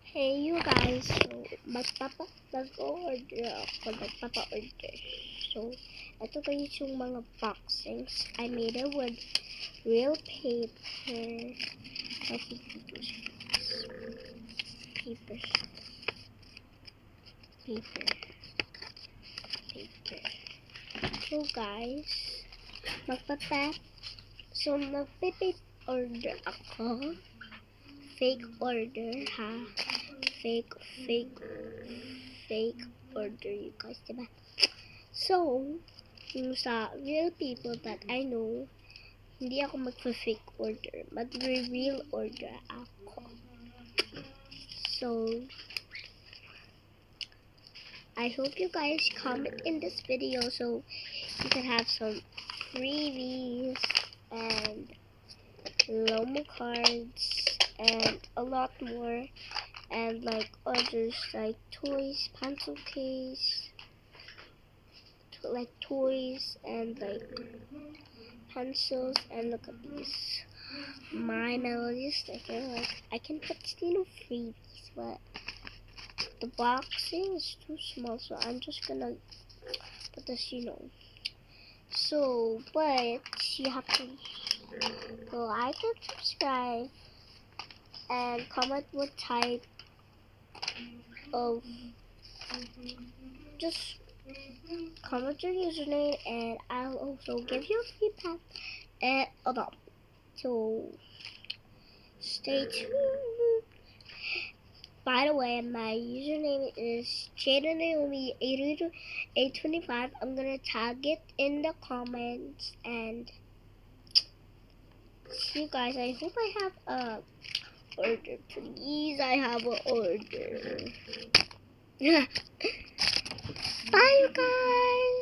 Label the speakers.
Speaker 1: Hey you guys, so nag-order ako, nagpapa-order. So, ito guys yung mga boxings. I made it with real paper. I think use paper. So guys, magpapa. So, nagpipape order ako. Fake order, ha? Fake order, you guys, diba? So, yung sa real people that I know, hindi ako magpa-fake order, mag-real order ako. So, I hope you guys comment in this video so you can have some freebies and Lomo cards and a lot more, and like others like toys, pencil case, like toys and like pencils. And look at these My Melody sticker. Like I can put freebies, but the boxing is too small, so I'm just gonna put this, So, but you have to like and subscribe and comment what type of, just comment your username, and I'll also give you a free pack. And so stay tuned. By the way, my username is JadenNaomi825. I'm gonna tag it in the comments, and see you guys. I hope I have a order. Please, I have an order. Bye, you guys.